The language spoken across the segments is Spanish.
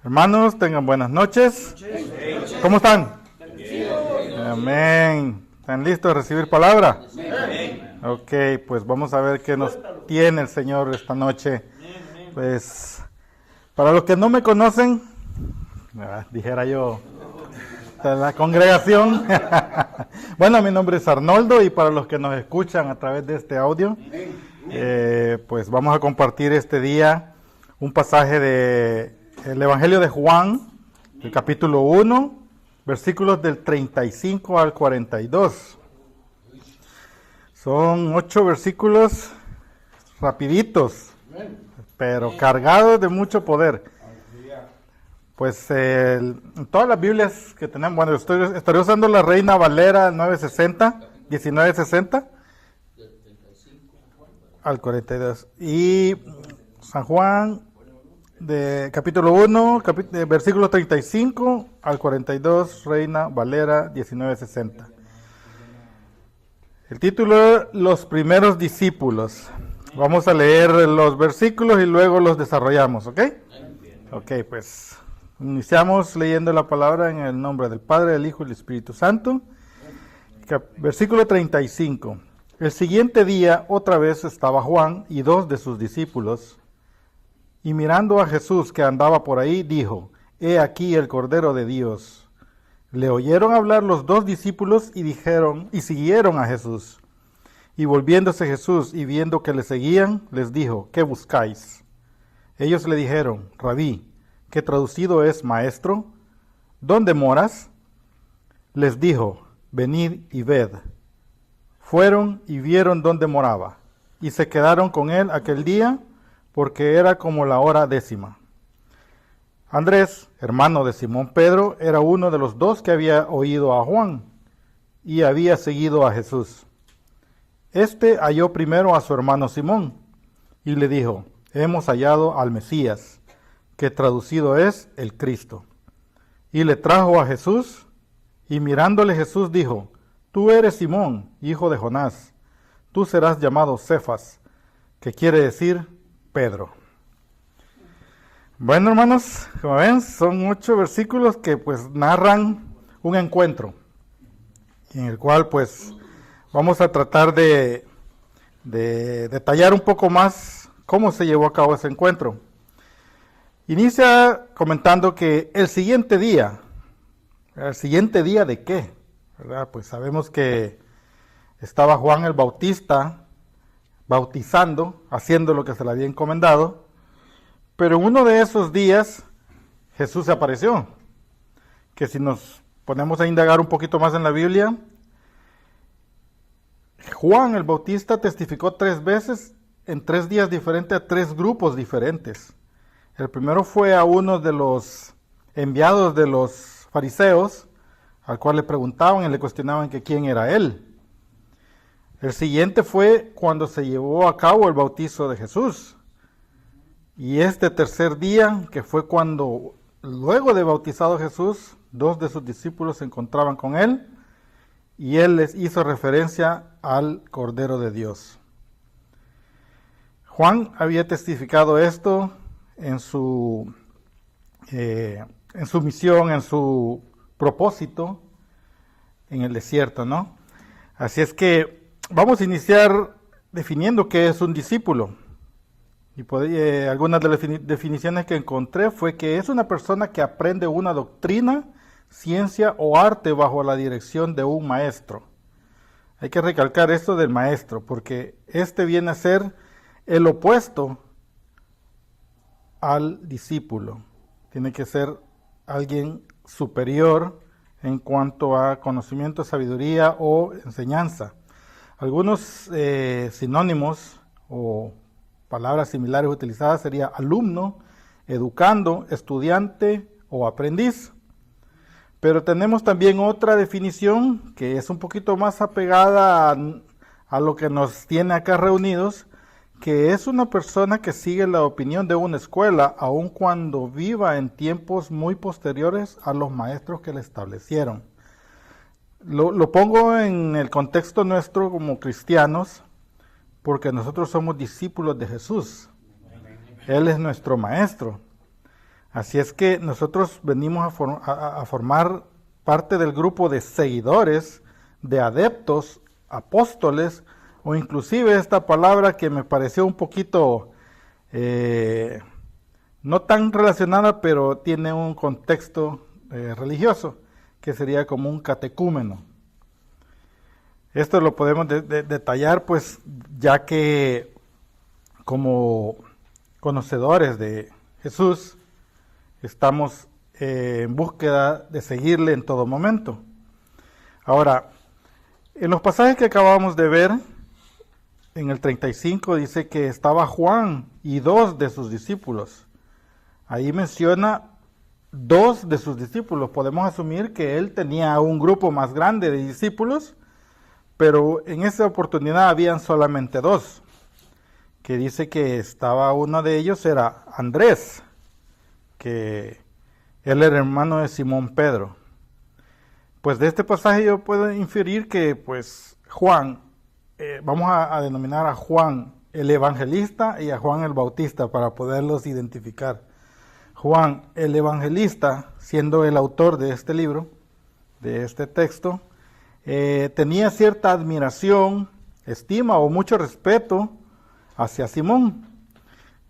Hermanos, tengan buenas noches. ¿Cómo están? Amén. ¿Están listos a recibir palabra? Ok, pues vamos a ver qué nos tiene el Señor esta noche. Pues, para los que no me conocen, dijera yo, de la congregación. Bueno, mi nombre es Arnoldo y para los que nos escuchan a través de este audio, pues vamos a compartir este día un pasaje del Evangelio de Juan, el capítulo 1, versículos del 35 al 42. Son 8 versículos rapiditos, pero cargados de mucho poder. Pues en todas las Biblias que tenemos, bueno, estaré usando la Reina Valera 1960 al 42. Y San Juan, de capítulo 1, versículo 35 al 42, Reina Valera 1960. El título, Los primeros discípulos. Vamos a leer los versículos y luego los desarrollamos, ¿ok? Ok, pues iniciamos leyendo la palabra en el nombre del Padre, del Hijo y del Espíritu Santo. Versículo 35. El siguiente día otra vez estaba Juan y 2 de sus discípulos, y mirando a Jesús que andaba por ahí, dijo: He aquí el Cordero de Dios. Le oyeron hablar los 2 discípulos y siguieron a Jesús. Y volviéndose Jesús y viendo que le seguían, les dijo: ¿Qué buscáis? Ellos le dijeron: Rabí, que traducido es maestro, ¿dónde moras? Les dijo: Venid y ved. Fueron y vieron dónde moraba, y se quedaron con él aquel día, porque era como la hora 10:00. Andrés, hermano de Simón Pedro, era uno de los 2 que había oído a Juan, y había seguido a Jesús. Este halló primero a su hermano Simón, y le dijo: Hemos hallado al Mesías, que traducido es el Cristo. Y le trajo a Jesús, y mirándole Jesús dijo: Tú eres Simón, hijo de Jonás, tú serás llamado Cefas, que quiere decir Pedro. Bueno, hermanos, como ven, son 8 versículos que pues narran un encuentro, en el cual pues vamos a tratar de detallar un poco más cómo se llevó a cabo ese encuentro. Inicia comentando que el siguiente día ¿de qué? ¿Verdad? Pues sabemos que estaba Juan el Bautista bautizando, haciendo lo que se le había encomendado, pero en uno de esos días Jesús se apareció, que si nos ponemos a indagar un poquito más en la Biblia, Juan el Bautista testificó 3 veces en 3 días diferentes a 3 grupos diferentes. El primero fue a uno de los enviados de los fariseos, al cual le preguntaban y le cuestionaban que quién era él. El siguiente fue cuando se llevó a cabo el bautizo de Jesús. Y este tercer día, que fue cuando, luego de bautizado Jesús, 2 de sus discípulos se encontraban con él, y él les hizo referencia al Cordero de Dios. Juan había testificado esto en su misión, en su propósito en el desierto, ¿no? Así es que vamos a iniciar definiendo qué es un discípulo. Y algunas de las definiciones que encontré fue que es una persona que aprende una doctrina, ciencia o arte bajo la dirección de un maestro. Hay que recalcar esto del maestro, porque este viene a ser el opuesto al discípulo. Tiene que ser alguien superior en cuanto a conocimiento, sabiduría o enseñanza. Algunos sinónimos o palabras similares utilizadas sería alumno, educando, estudiante o aprendiz. Pero tenemos también otra definición que es un poquito más apegada a lo que nos tiene acá reunidos, que es una persona que sigue la opinión de una escuela, aun cuando viva en tiempos muy posteriores a los maestros que la establecieron. Lo pongo en el contexto nuestro como cristianos, porque nosotros somos discípulos de Jesús. Él es nuestro maestro. Así es que nosotros venimos a formar parte del grupo de seguidores, de adeptos, apóstoles, o inclusive esta palabra que me pareció un poquito no tan relacionada, pero tiene un contexto religioso, que sería como un catecúmeno. Esto lo podemos detallar, pues, ya que como conocedores de Jesús, estamos en búsqueda de seguirle en todo momento. Ahora, en los pasajes que acabamos de ver, en el 35 dice que estaba Juan y 2 de sus discípulos. Ahí menciona 2 de sus discípulos. Podemos asumir que él tenía un grupo más grande de discípulos, pero en esa oportunidad habían solamente 2. Que dice que estaba uno de ellos, era Andrés, que él era hermano de Simón Pedro. Pues de este pasaje yo puedo inferir que pues Juan, vamos a denominar a Juan el evangelista y a Juan el bautista para poderlos identificar. Juan el evangelista, siendo el autor de este libro, de este texto, tenía cierta admiración, estima o mucho respeto hacia Simón,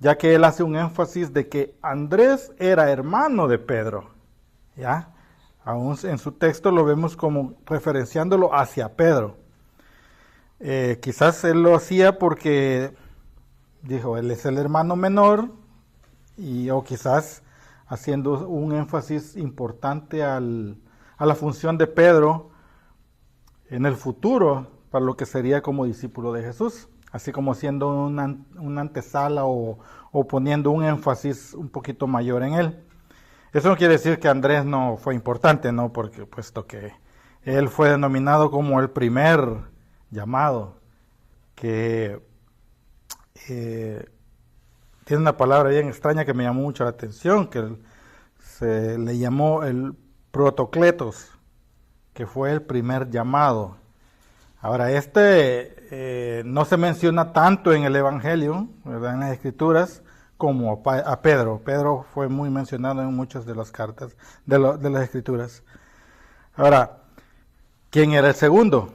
ya que él hace un énfasis de que Andrés era hermano de Pedro, ¿ya? Aún en su texto lo vemos como referenciándolo hacia Pedro. Quizás él lo hacía porque dijo, él es el hermano menor, o quizás haciendo un énfasis importante a la función de Pedro en el futuro para lo que sería como discípulo de Jesús, así como siendo una antesala o poniendo un énfasis un poquito mayor en él. Eso no quiere decir que Andrés no fue importante, ¿no? Porque puesto que él fue denominado como el primer llamado, que tiene una palabra bien extraña que me llamó mucho la atención, que se le llamó el protocletos, que fue el primer llamado. Ahora, no se menciona tanto en el Evangelio, ¿verdad? En las Escrituras, como a Pedro. Pedro fue muy mencionado en muchas de las cartas de las Escrituras. Ahora, ¿quién era el segundo?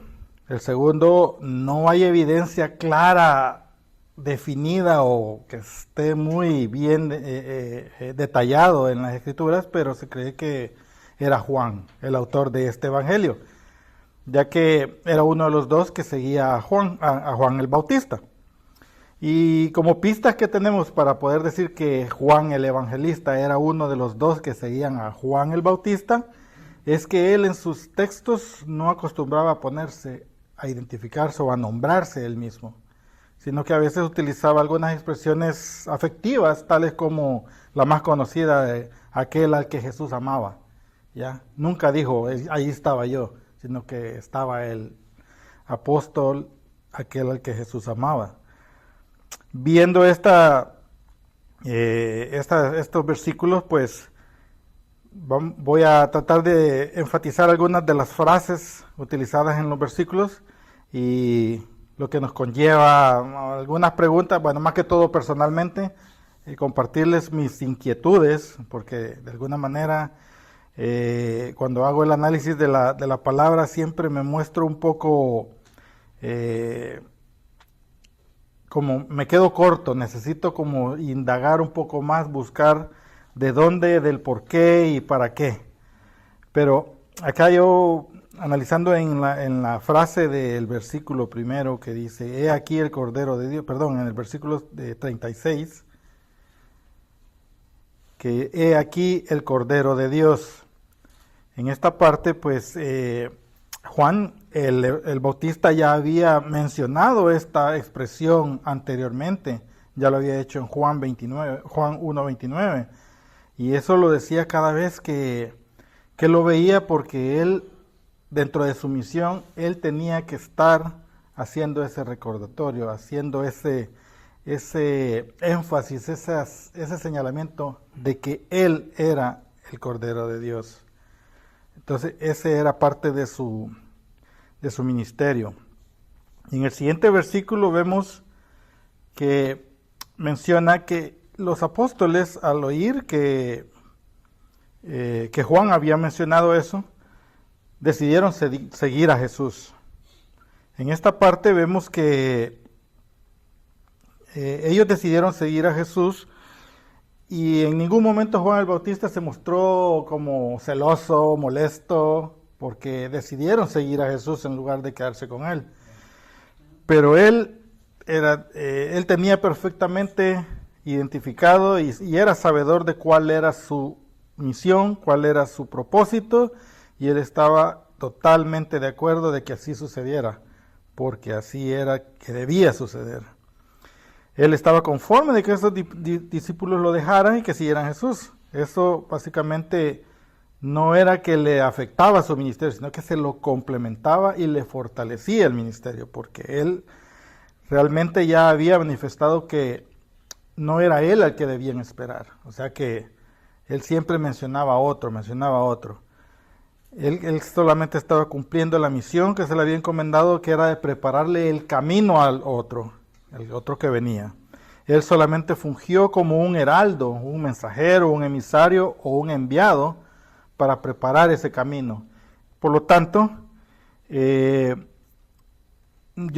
El segundo, no hay evidencia clara, definida o que esté muy bien detallado en las Escrituras, pero se cree que era Juan, el autor de este Evangelio, ya que era uno de los 2 que seguía a Juan el Bautista. Y como pistas que tenemos para poder decir que Juan el Evangelista era uno de los 2 que seguían a Juan el Bautista, es que él en sus textos no acostumbraba a ponerse a identificarse o a nombrarse él mismo, sino que a veces utilizaba algunas expresiones afectivas, tales como la más conocida de aquel al que Jesús amaba. ¿Ya? Nunca dijo, ahí estaba yo, sino que estaba el apóstol, aquel al que Jesús amaba. Viendo estos versículos, pues voy a tratar de enfatizar algunas de las frases utilizadas en los versículos y lo que nos conlleva algunas preguntas, bueno, más que todo personalmente, compartirles mis inquietudes, porque de alguna manera cuando hago el análisis de la palabra siempre me muestro un poco como me quedo corto, necesito como indagar un poco más, buscar de dónde, del por qué y para qué. Pero acá yo, analizando en la frase del versículo primero que dice, he aquí el Cordero de Dios, perdón, en el versículo de 36, que he aquí el Cordero de Dios. En esta parte, pues, Juan el Bautista ya había mencionado esta expresión anteriormente, ya lo había hecho en Juan 1:29, y eso lo decía cada vez que lo veía, porque él, dentro de su misión, él tenía que estar haciendo ese recordatorio, haciendo ese énfasis, ese señalamiento de que él era el Cordero de Dios. Entonces, ese era parte de su ministerio. En el siguiente versículo vemos que menciona que los apóstoles, al oír que que Juan había mencionado eso, decidieron seguir a Jesús. En esta parte vemos que ellos decidieron seguir a Jesús y en ningún momento Juan el Bautista se mostró como celoso, molesto, porque decidieron seguir a Jesús en lugar de quedarse con él. Pero él tenía perfectamente identificado y era sabedor de cuál era su misión, cuál era su propósito, y él estaba totalmente de acuerdo de que así sucediera, porque así era que debía suceder. Él estaba conforme de que esos discípulos lo dejaran y que siguieran a Jesús. Eso básicamente no era que le afectaba su ministerio, sino que se lo complementaba y le fortalecía el ministerio, porque él realmente ya había manifestado que no era él al que debían esperar. O sea que él siempre mencionaba a otro. Él solamente estaba cumpliendo la misión que se le había encomendado, que era de prepararle el camino al otro, el otro que venía. Él solamente fungió como un heraldo, un mensajero, un emisario o un enviado para preparar ese camino. Por lo tanto, yo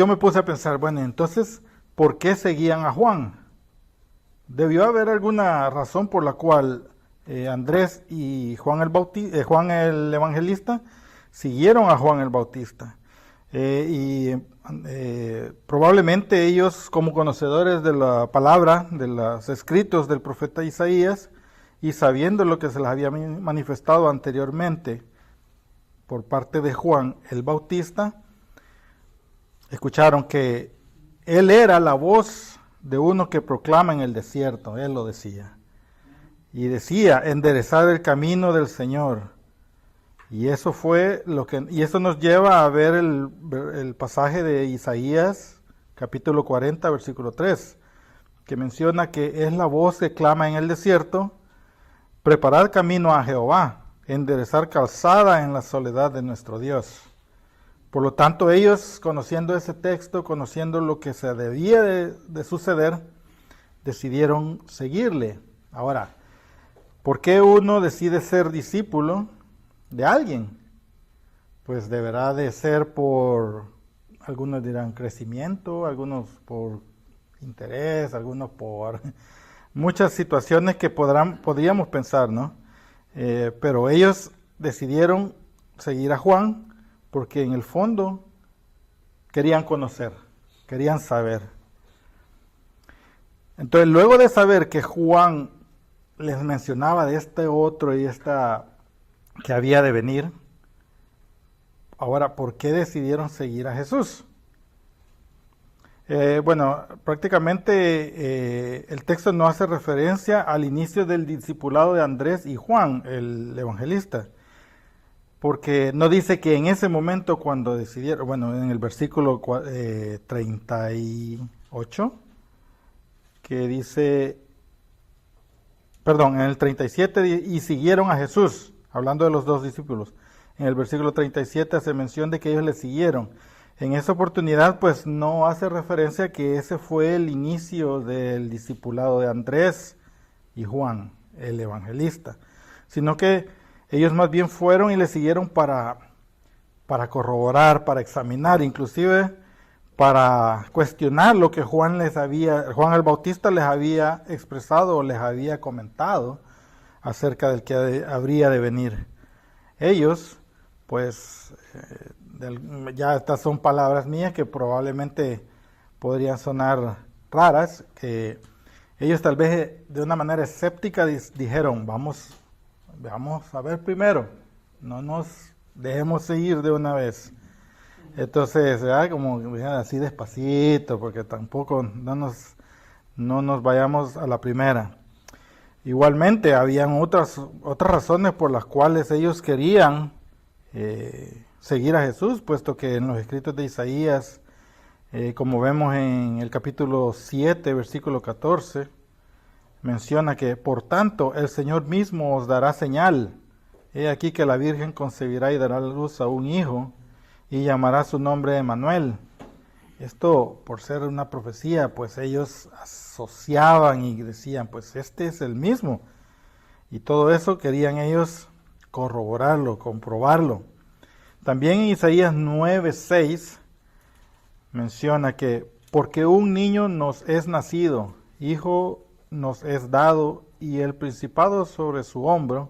me puse a pensar, bueno, entonces, ¿por qué seguían a Juan? Debió haber alguna razón por la cual Andrés y Juan el Evangelista siguieron a Juan el Bautista. Probablemente ellos, como conocedores de la palabra, de los escritos del profeta Isaías, y sabiendo lo que se les había manifestado anteriormente por parte de Juan el Bautista, escucharon que él era la voz de uno que proclama en el desierto, él lo decía. Y decía, enderezar el camino del Señor. Y eso fue y eso nos lleva a ver el pasaje de Isaías, capítulo 40, versículo 3, que menciona que es la voz que clama en el desierto, preparar camino a Jehová, enderezar calzada en la soledad de nuestro Dios. Por lo tanto, ellos, conociendo ese texto, conociendo lo que se debía de suceder, decidieron seguirle. Ahora, ¿por qué uno decide ser discípulo de alguien? Pues deberá de ser por, algunos dirán crecimiento, algunos por interés, algunos por muchas situaciones que podríamos pensar, ¿no? Pero ellos decidieron seguir a Juan porque en el fondo querían conocer, querían saber. Entonces, luego de saber que Juan les mencionaba de este otro y esta que había de venir, ahora, ¿por qué decidieron seguir a Jesús? Bueno, prácticamente el texto no hace referencia al inicio del discipulado de Andrés y Juan, el evangelista, porque no dice que en ese momento cuando decidieron, bueno, en el versículo 38, que dice, perdón, en el 37, y siguieron a Jesús, hablando de los dos discípulos. En el versículo 37 hace mención de que ellos le siguieron. En esa oportunidad, pues no hace referencia a que ese fue el inicio del discipulado de Andrés y Juan, el evangelista, sino que ellos más bien fueron y le siguieron para corroborar, para examinar, inclusive para cuestionar lo que Juan el Bautista les había expresado o les había comentado acerca del que habría de venir. Ellos, pues, ya estas son palabras mías que probablemente podrían sonar raras, que ellos tal vez de una manera escéptica dijeron, vamos a ver primero, no nos dejemos seguir de una vez. Entonces, como así despacito, porque tampoco no nos vayamos a la primera. Igualmente, habían otras razones por las cuales ellos querían seguir a Jesús, puesto que en los escritos de Isaías, como vemos en el capítulo 7, versículo 14, menciona que, por tanto, el Señor mismo os dará señal. He aquí que la Virgen concebirá y dará a luz a un hijo, y llamará su nombre Emmanuel. Esto, por ser una profecía, pues ellos asociaban y decían, pues este es el mismo. Y todo eso querían ellos corroborarlo, comprobarlo. También en Isaías 9:6 menciona que porque un niño nos es nacido, hijo nos es dado, y el principado sobre su hombro,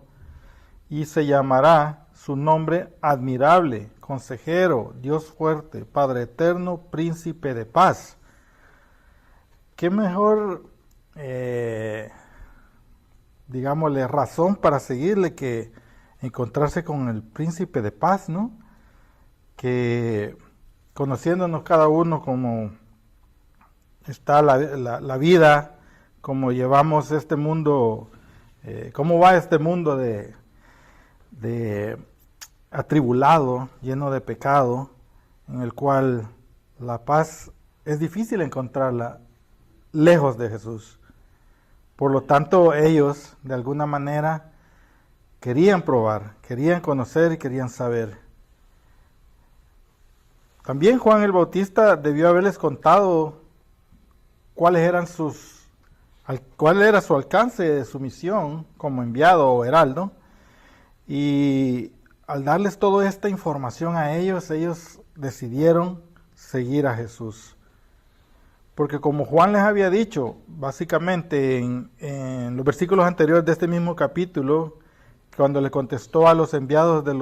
y se llamará su nombre admirable, consejero, Dios fuerte, Padre eterno, príncipe de paz. ¿Qué mejor, digámosle, razón para seguirle que encontrarse con el príncipe de paz, ¿no? Que conociéndonos cada uno como está la vida, como llevamos este mundo, cómo va este mundo de atribulado, lleno de pecado, en el cual la paz es difícil encontrarla lejos de Jesús. Por lo tanto, ellos de alguna manera querían probar, querían conocer y querían saber. También Juan el Bautista debió haberles contado cuál era su alcance de su misión como enviado o heraldo, y al darles toda esta información a ellos decidieron seguir a Jesús. Porque como Juan les había dicho, básicamente en los versículos anteriores de este mismo capítulo, cuando le contestó a los enviados de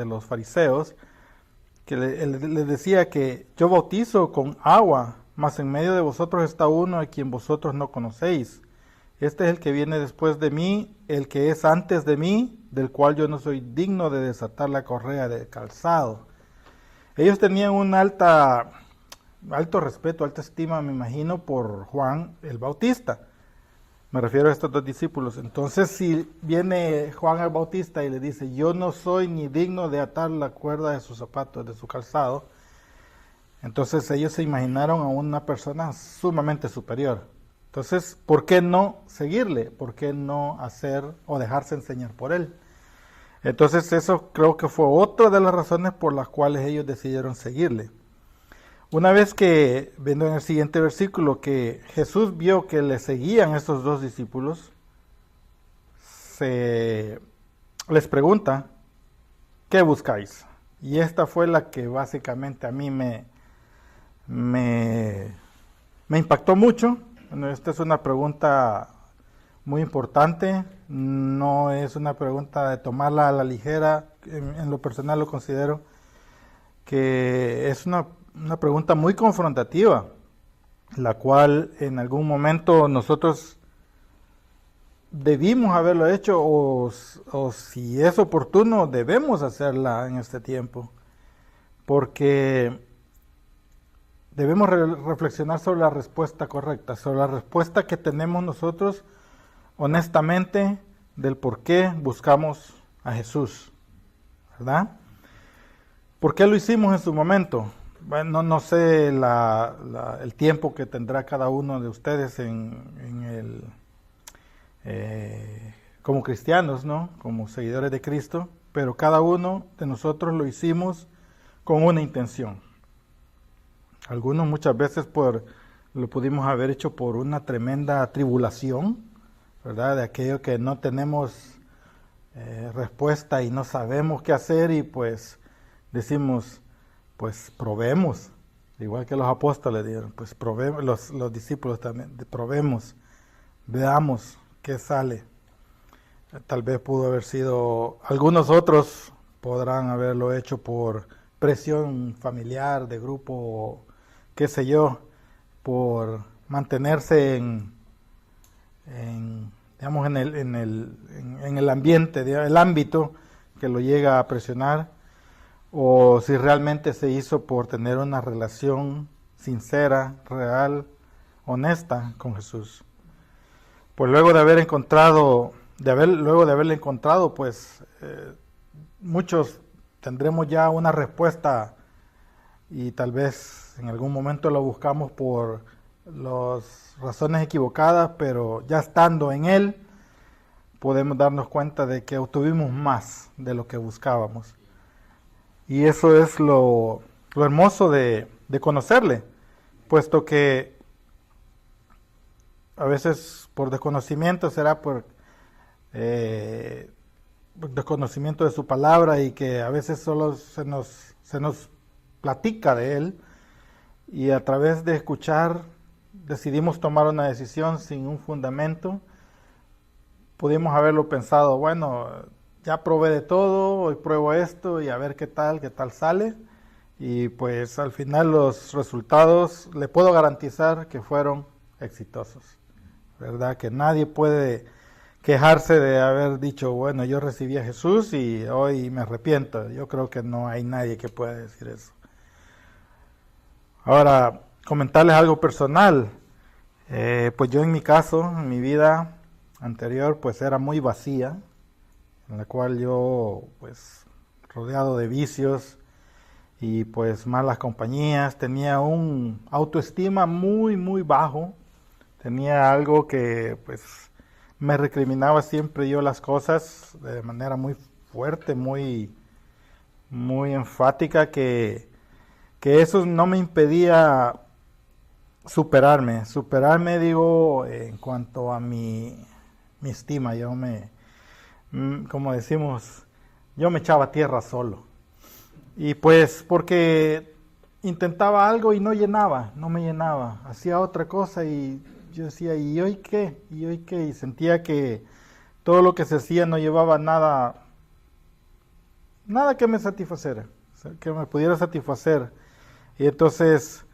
los fariseos, que les decía que yo bautizo con agua, mas en medio de vosotros está uno a quien vosotros no conocéis. Este es el que viene después de mí, el que es antes de mí, del cual yo no soy digno de desatar la correa del calzado. Ellos tenían un alto respeto, alta estima, me imagino, por Juan el Bautista. Me refiero a estos dos discípulos. Entonces, si viene Juan el Bautista y le dice, yo no soy ni digno de atar la cuerda de sus zapatos, de su calzado, entonces ellos se imaginaron a una persona sumamente superior. Entonces, ¿por qué no seguirle? ¿Por qué no hacer o dejarse enseñar por él? Entonces, eso creo que fue otra de las razones por las cuales ellos decidieron seguirle. Una vez que, viendo en el siguiente versículo, que Jesús vio que le seguían estos dos discípulos, les pregunta, ¿qué buscáis? Y esta fue la que básicamente a mí me impactó mucho. Bueno, esta es una pregunta muy importante, no es una pregunta de tomarla a la ligera, en lo personal lo considero que es una pregunta muy confrontativa, la cual en algún momento nosotros debimos haberlo hecho o si es oportuno debemos hacerla en este tiempo, porque debemos reflexionar sobre la respuesta correcta, sobre la respuesta que tenemos nosotros honestamente del por qué buscamos a Jesús, ¿verdad? ¿Por qué lo hicimos en su momento? Bueno, no sé el tiempo que tendrá cada uno de ustedes como cristianos, ¿no? Como seguidores de Cristo, pero cada uno de nosotros lo hicimos con una intención. Algunos muchas veces lo pudimos haber hecho por una tremenda tribulación, ¿verdad? De aquello que no tenemos respuesta y no sabemos qué hacer y pues decimos, pues probemos, igual que los apóstoles dijeron, pues probemos, los discípulos también, probemos, veamos qué sale. Tal vez pudo haber sido, algunos otros podrán haberlo hecho por presión familiar, de grupo, qué sé yo, por mantenerse en el ambiente, el ámbito que lo llega a presionar, o si realmente se hizo por tener una relación sincera, real, honesta con Jesús. Pues luego de haberle encontrado, pues muchos tendremos ya una respuesta y tal vez en algún momento lo buscamos por las razones equivocadas, pero ya estando en Él podemos darnos cuenta de que obtuvimos más de lo que buscábamos. Y eso es lo hermoso de conocerle, puesto que a veces por desconocimiento será de conocimiento de su palabra y que a veces solo se nos platica de Él, y a través de escuchar decidimos tomar una decisión sin un fundamento. Pudimos haberlo pensado, bueno, ya probé de todo, hoy pruebo esto y a ver qué tal sale. Y pues al final los resultados le puedo garantizar que fueron exitosos, ¿verdad? Que nadie puede quejarse de haber dicho, bueno, yo recibí a Jesús y hoy me arrepiento. Yo creo que no hay nadie que pueda decir eso. Ahora, comentarles algo personal. Pues yo en mi caso, en mi vida anterior, pues era muy vacía, en la cual yo, pues, rodeado de vicios y pues malas compañías, tenía un autoestima muy, muy bajo, tenía algo que, pues, me recriminaba siempre yo las cosas de manera muy fuerte, muy, muy enfática, que eso no me impedía superarme digo, en cuanto a mi estima. Como decimos, yo me echaba tierra solo. Y pues porque intentaba algo y no me llenaba. Hacía otra cosa y yo decía, ¿y hoy qué? ¿Y hoy qué? Y sentía que todo lo que se hacía no llevaba nada que me satisfaciera, que me pudiera satisfacer. Y entonces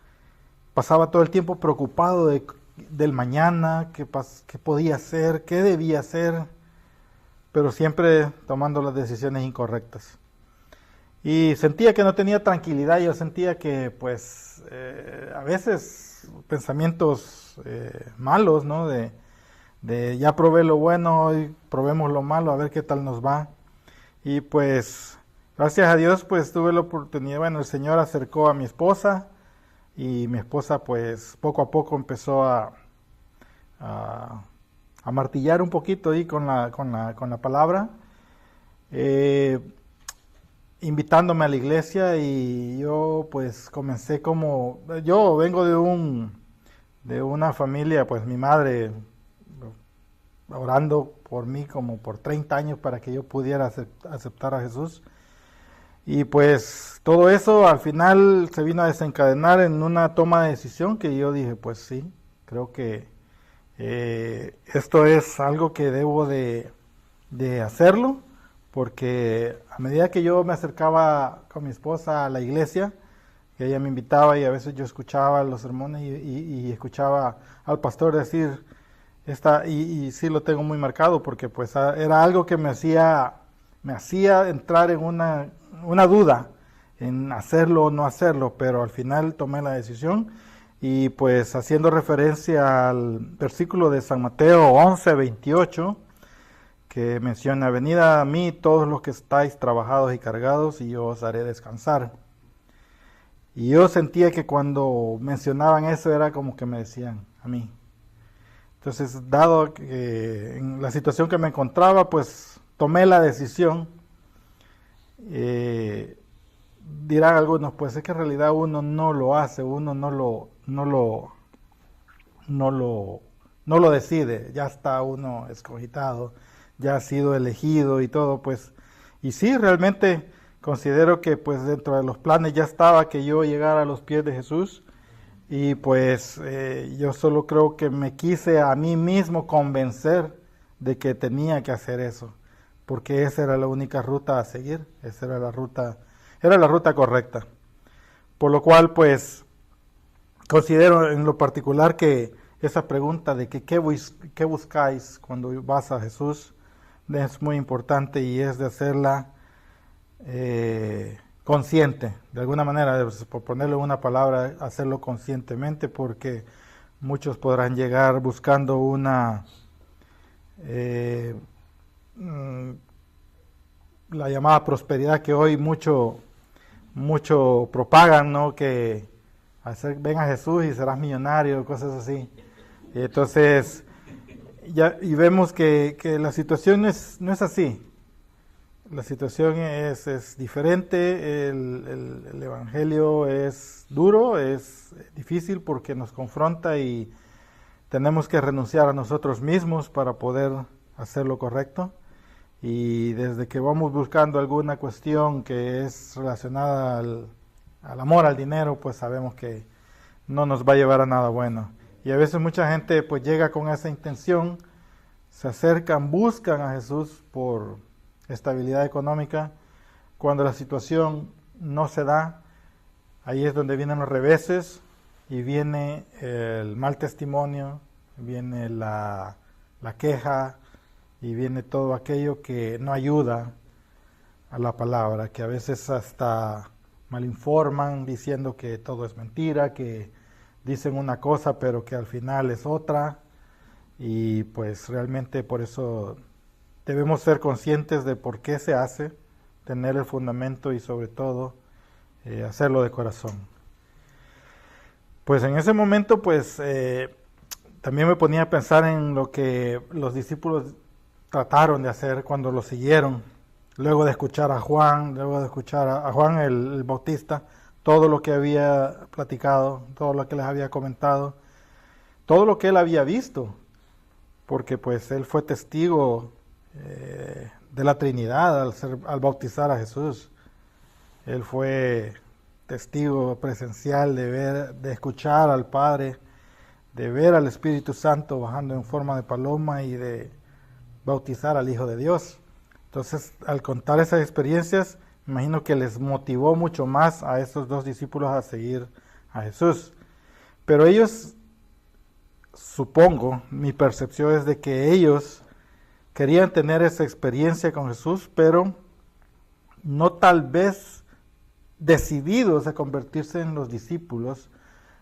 pasaba todo el tiempo preocupado del mañana, qué podía hacer, qué debía hacer, pero siempre tomando las decisiones incorrectas. Y sentía que no tenía tranquilidad, yo sentía que pues a veces pensamientos malos, ¿no? De ya probé lo bueno, hoy probemos lo malo, a ver qué tal nos va. Y pues gracias a Dios pues tuve la oportunidad, bueno, el Señor acercó a mi esposa, y mi esposa pues poco a poco empezó a martillar un poquito ahí con la palabra, invitándome a la iglesia, y yo pues comencé yo vengo de una familia, pues mi madre orando por mí como por 30 años para que yo pudiera aceptar a Jesús. Y pues todo eso al final se vino a desencadenar en una toma de decisión que yo dije, pues sí, creo que esto es algo que debo de hacerlo, porque a medida que yo me acercaba con mi esposa a la iglesia, que ella me invitaba y a veces yo escuchaba los sermones y escuchaba al pastor decir, y sí lo tengo muy marcado, porque pues era algo que me hacía entrar en una duda en hacerlo o no hacerlo, pero al final tomé la decisión. Y pues haciendo referencia al versículo de San Mateo 11:28, que menciona, venid a mí todos los que estáis trabajados y cargados, y yo os haré descansar. Y yo sentía que cuando mencionaban eso era como que me decían a mí. Entonces, dado que en la situación que me encontraba, pues tomé la decisión. Dirán algunos, pues es que en realidad uno no lo hace, uno no lo decide, ya está uno escogitado, ya ha sido elegido y todo, pues. Y sí, realmente considero que pues dentro de los planes ya estaba que yo llegara a los pies de Jesús. Y pues yo solo creo que me quise a mí mismo convencer de que tenía que hacer eso, porque esa era la única ruta a seguir, esa era la ruta correcta. Por lo cual pues considero en lo particular que esa pregunta de que qué buscáis cuando vas a Jesús es muy importante, y es de hacerla consciente, de alguna manera, por ponerle una palabra, hacerlo conscientemente, porque muchos podrán llegar buscando la llamada prosperidad que hoy mucho propagan, ¿no? Que ven a Jesús y serás millonario, cosas así. Y entonces, y vemos que la situación no es así. La situación es diferente, el evangelio es duro, es difícil porque nos confronta y tenemos que renunciar a nosotros mismos para poder hacer lo correcto. Y desde que vamos buscando alguna cuestión que es relacionada al amor al dinero, pues sabemos que no nos va a llevar a nada bueno. Y a veces mucha gente pues llega con esa intención, se acercan, buscan a Jesús por estabilidad económica. Cuando la situación no se da, ahí es donde vienen los reveses y viene el mal testimonio, viene la queja y viene todo aquello que no ayuda a la palabra, que a veces hasta malinforman diciendo que todo es mentira, que dicen una cosa pero que al final es otra. Y pues realmente por eso debemos ser conscientes de por qué se hace, tener el fundamento y sobre todo hacerlo de corazón. Pues en ese momento pues también me ponía a pensar en lo que los discípulos trataron de hacer cuando lo siguieron, luego de escuchar a Juan, luego de escuchar a Juan el Bautista, todo lo que había platicado, todo lo que les había comentado, todo lo que él había visto, porque pues él fue testigo de la Trinidad al bautizar a Jesús. Él fue testigo presencial de ver, de escuchar al Padre, de ver al Espíritu Santo bajando en forma de paloma y de bautizar al Hijo de Dios. Entonces, al contar esas experiencias, me imagino que les motivó mucho más a estos dos discípulos a seguir a Jesús. Pero ellos, supongo, mi percepción es de que ellos querían tener esa experiencia con Jesús, pero no tal vez decididos a convertirse en los discípulos,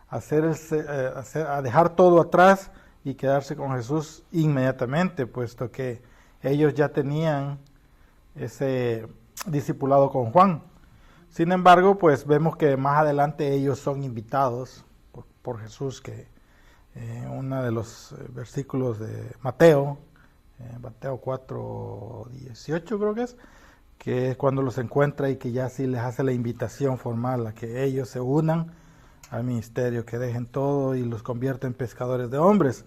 a dejar todo atrás y quedarse con Jesús inmediatamente, puesto que ellos ya tenían ese discipulado con Juan. Sin embargo, pues vemos que más adelante ellos son invitados por Jesús, que uno de los versículos de Mateo 4:18 creo que es cuando los encuentra y que ya sí les hace la invitación formal a que ellos se unan al ministerio, que dejen todo y los convierten en pescadores de hombres.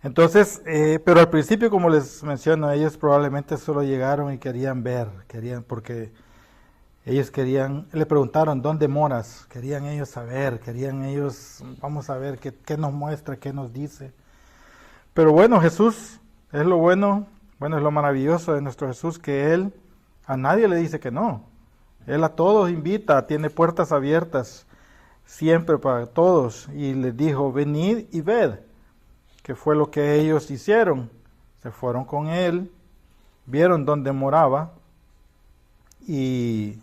Entonces, pero al principio, como les menciono, ellos probablemente solo llegaron y querían ver, porque ellos le preguntaron, ¿dónde moras? Querían ellos saber, vamos a ver qué nos muestra, qué nos dice. Pero bueno, Jesús es lo bueno, es lo maravilloso de nuestro Jesús, que Él a nadie le dice que no. Él a todos invita, tiene puertas abiertas siempre para todos, y les dijo, venid y ved, que fue lo que ellos hicieron. Se fueron con Él, vieron dónde moraba, y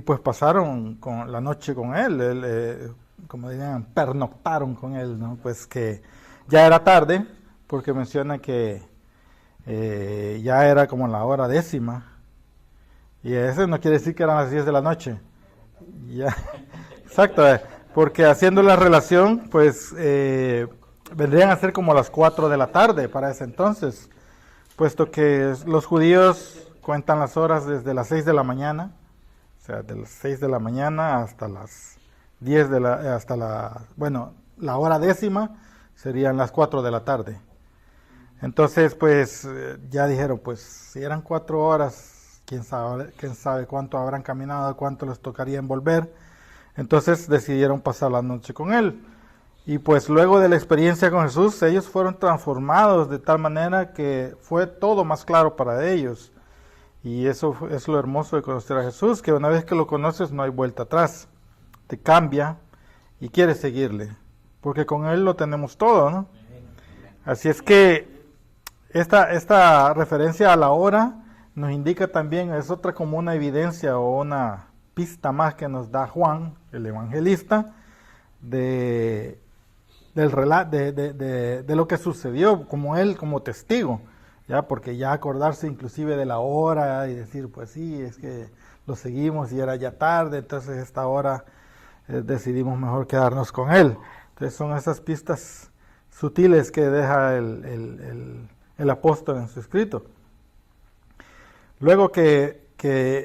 pues pasaron la noche con Él, como dirían, pernoctaron con Él, ¿no? Pues que ya era tarde, porque menciona que ya era como la hora 10:00, y eso no quiere decir que eran las 10 de la noche. Ya, exacto, porque haciendo la relación, pues vendrían a ser como las 4 de la tarde para ese entonces, puesto que los judíos cuentan las horas desde las 6 de la mañana, o sea, de las 6 de la mañana hasta las 10 la hora 10 serían las 4 de la tarde. Entonces, pues ya dijeron, pues si eran 4 horas, quién sabe cuánto habrán caminado, cuánto les tocaría volver. Entonces decidieron pasar la noche con Él. Y pues luego de la experiencia con Jesús, ellos fueron transformados de tal manera que fue todo más claro para ellos. Y eso es lo hermoso de conocer a Jesús, que una vez que lo conoces no hay vuelta atrás. Te cambia y quieres seguirle, porque con Él lo tenemos todo, ¿no? Así es que esta referencia a la hora nos indica también, es otra como una evidencia o una pista más que nos da Juan, el evangelista, de lo que sucedió, como él como testigo, ya, porque ya acordarse inclusive de la hora y decir, pues sí, es que lo seguimos y era ya tarde, entonces esta hora decidimos mejor quedarnos con él. Entonces son esas pistas sutiles que deja el apóstol en su escrito. Luego que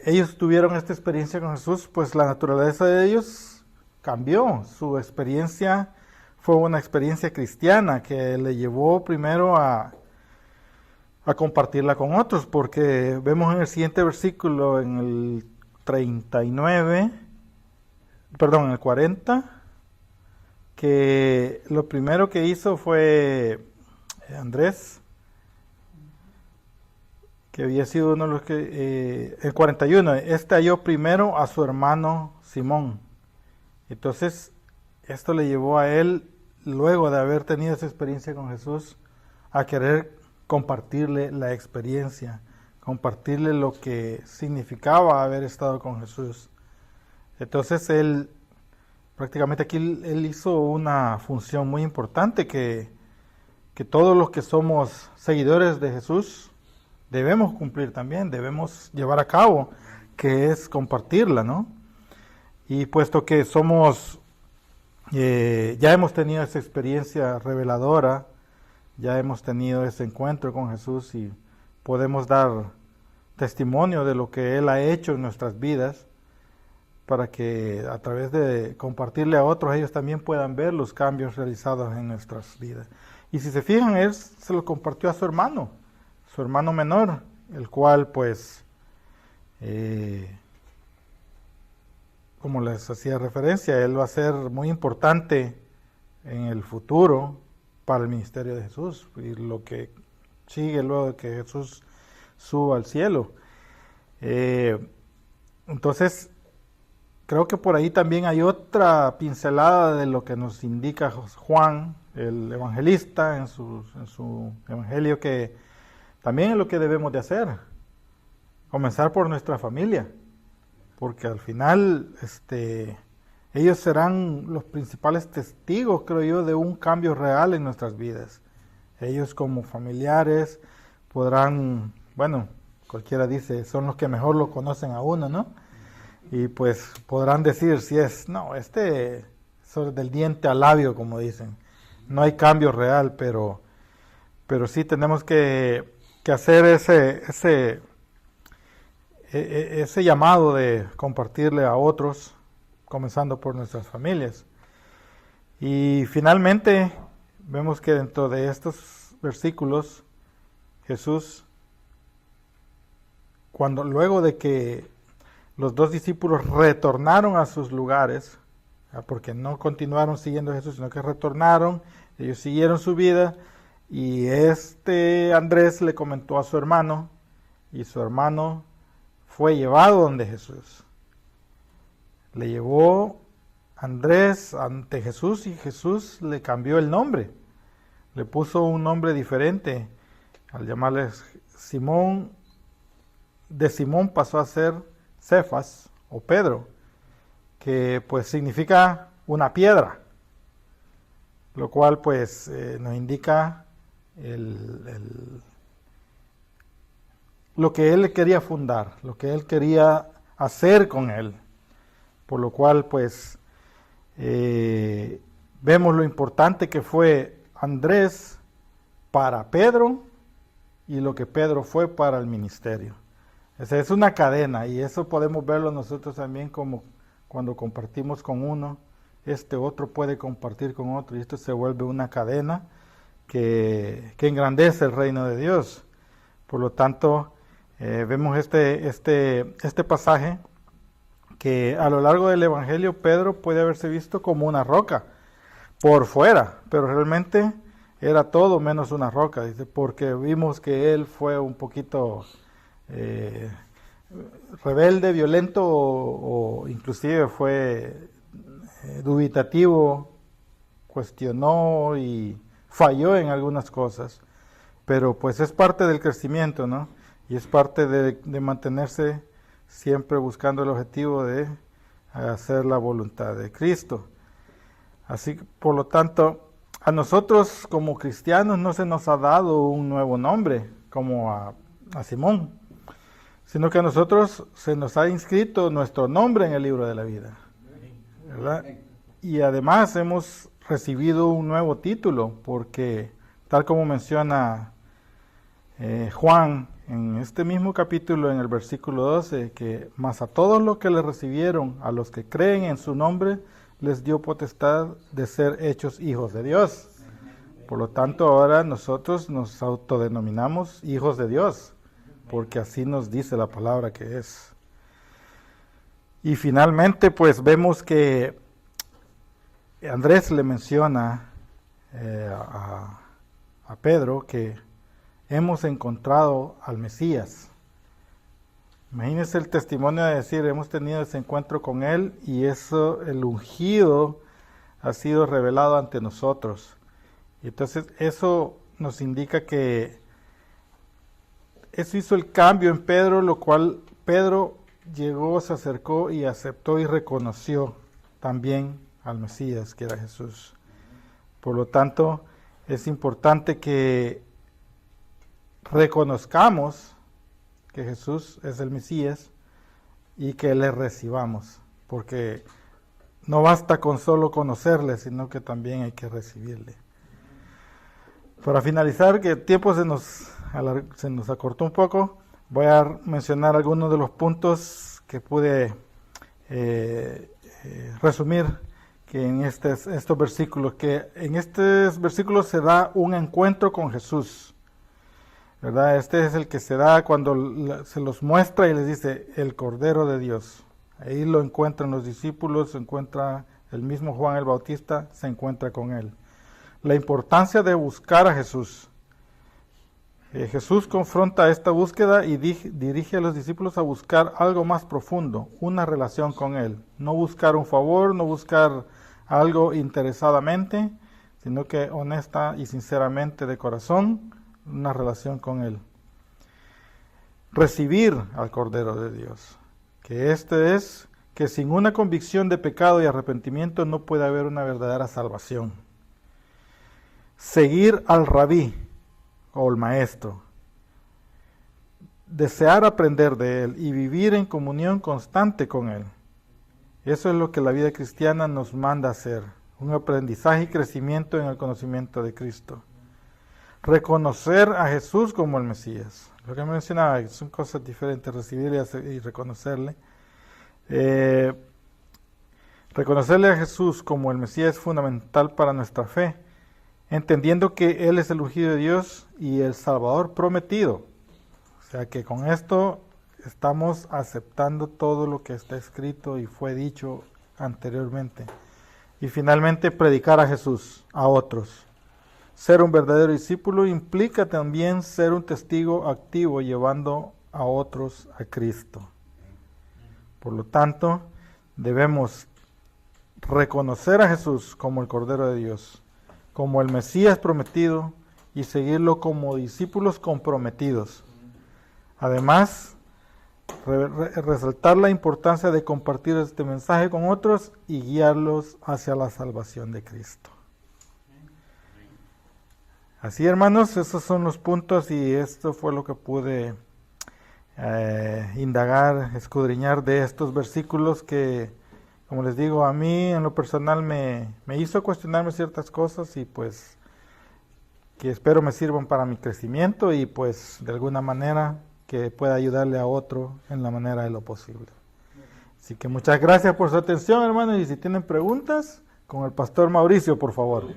ellos tuvieron esta experiencia con Jesús, pues la naturaleza de ellos cambió. Su experiencia fue una experiencia cristiana que le llevó primero a a compartirla con otros, porque vemos en el siguiente versículo, en el 39, perdón, en el 40, que lo primero que hizo fue Andrés, que había sido uno de los que, el 41, halló primero a su hermano Simón. Entonces, esto le llevó a él, luego de haber tenido esa experiencia con Jesús, a querer compartirle la experiencia, compartirle lo que significaba haber estado con Jesús. Entonces él, prácticamente aquí él hizo una función muy importante que todos los que somos seguidores de Jesús debemos cumplir también, debemos llevar a cabo, que es compartirla, ¿no? Y puesto que somos, ya hemos tenido esa experiencia reveladora, ya hemos tenido ese encuentro con Jesús y podemos dar testimonio de lo que Él ha hecho en nuestras vidas, para que a través de compartirle a otros, ellos también puedan ver los cambios realizados en nuestras vidas. Y si se fijan, Él se lo compartió a su hermano menor, el cual pues, como les hacía referencia, Él va a ser muy importante en el futuro para el ministerio de Jesús y lo que sigue luego de que Jesús suba al cielo. Entonces, creo que por ahí también hay otra pincelada de lo que nos indica Juan, el evangelista, en su evangelio, que también es lo que debemos de hacer, comenzar por nuestra familia, porque al final ellos serán los principales testigos, creo yo, de un cambio real en nuestras vidas. Ellos como familiares podrán, bueno, cualquiera dice, son los que mejor lo conocen a uno, ¿no? Y pues podrán decir si es, no, eso es del diente al labio, como dicen. No hay cambio real, pero sí tenemos que hacer ese llamado de compartirle a otros, comenzando por nuestras familias. Y finalmente vemos que dentro de estos versículos, Jesús, luego de que los dos discípulos retornaron a sus lugares, porque no continuaron siguiendo a Jesús, sino que retornaron, ellos siguieron su vida, y Andrés le comentó a su hermano, y su hermano fue llevado donde Jesús. Le llevó Andrés ante Jesús y Jesús le cambió el nombre. Le puso un nombre diferente. Al llamarle Simón, de Simón pasó a ser Cefas o Pedro, que pues significa una piedra, lo cual pues nos indica lo que él quería fundar, lo que él quería hacer con él. Por lo cual, pues, vemos lo importante que fue Andrés para Pedro y lo que Pedro fue para el ministerio. Es una cadena, y eso podemos verlo nosotros también, como cuando compartimos con uno, otro puede compartir con otro, y esto se vuelve una cadena que engrandece el reino de Dios. Por lo tanto, vemos este pasaje, que a lo largo del Evangelio Pedro puede haberse visto como una roca por fuera, pero realmente era todo menos una roca, dice, porque vimos que él fue un poquito rebelde, violento, o inclusive fue dubitativo, cuestionó y falló en algunas cosas, pero pues es parte del crecimiento, ¿no? Y es parte de mantenerse siempre buscando el objetivo de hacer la voluntad de Cristo. Así, por lo tanto, a nosotros como cristianos no se nos ha dado un nuevo nombre, como a Simón, sino que a nosotros se nos ha inscrito nuestro nombre en el libro de la vida, ¿verdad? Y además hemos recibido un nuevo título, porque tal como menciona Juan en este mismo capítulo, en el versículo 12, que más a todos los que le recibieron, a los que creen en su nombre, les dio potestad de ser hechos hijos de Dios. Por lo tanto, ahora nosotros nos autodenominamos hijos de Dios, porque así nos dice la palabra que es. Y finalmente, pues vemos que Andrés le menciona a Pedro que hemos encontrado al Mesías. Imagínense el testimonio de decir, hemos tenido ese encuentro con él y eso, el ungido, ha sido revelado ante nosotros. Y entonces eso nos indica que eso hizo el cambio en Pedro, lo cual Pedro llegó, se acercó y aceptó y reconoció también al Mesías, que era Jesús. Por lo tanto, es importante que reconozcamos que Jesús es el Mesías y que le recibamos, porque no basta con solo conocerle, sino que también hay que recibirle. Para finalizar, que el tiempo se nos acortó un poco, voy a mencionar algunos de los puntos que pude resumir que en estos versículos, que en estos versículos se da un encuentro con Jesús, ¿verdad? Este es el que se da cuando se los muestra y les dice, el Cordero de Dios. Ahí lo encuentran los discípulos, se encuentra el mismo Juan el Bautista, se encuentra con él. La importancia de buscar a Jesús. Jesús confronta esta búsqueda y dirige a los discípulos a buscar algo más profundo, una relación con Él. No buscar un favor, no buscar algo interesadamente, sino que honesta y sinceramente de corazón, una relación con Él. Recibir al Cordero de Dios, que es que sin una convicción de pecado y arrepentimiento no puede haber una verdadera salvación. Seguir al Rabí, o el maestro, desear aprender de él y vivir en comunión constante con él. Eso es lo que la vida cristiana nos manda hacer, un aprendizaje y crecimiento en el conocimiento de Cristo. Reconocer a Jesús como el Mesías. Lo que mencionaba son cosas diferentes, recibirle y reconocerle. Reconocerle a Jesús como el Mesías es fundamental para nuestra fe, entendiendo que Él es el ungido de Dios y el Salvador prometido. O sea que con esto estamos aceptando todo lo que está escrito y fue dicho anteriormente. Y finalmente, predicar a Jesús a otros. Ser un verdadero discípulo implica también ser un testigo activo llevando a otros a Cristo. Por lo tanto, debemos reconocer a Jesús como el Cordero de Dios, como el Mesías prometido y seguirlo como discípulos comprometidos. Además, resaltar la importancia de compartir este mensaje con otros y guiarlos hacia la salvación de Cristo. Así, hermanos, esos son los puntos y esto fue lo que pude indagar, escudriñar de estos versículos que, como les digo, a mí en lo personal me hizo cuestionarme ciertas cosas y pues que espero me sirvan para mi crecimiento y pues de alguna manera que pueda ayudarle a otro en la manera de lo posible. Así que muchas gracias por su atención, hermanos, y si tienen preguntas, con el pastor Mauricio, por favor.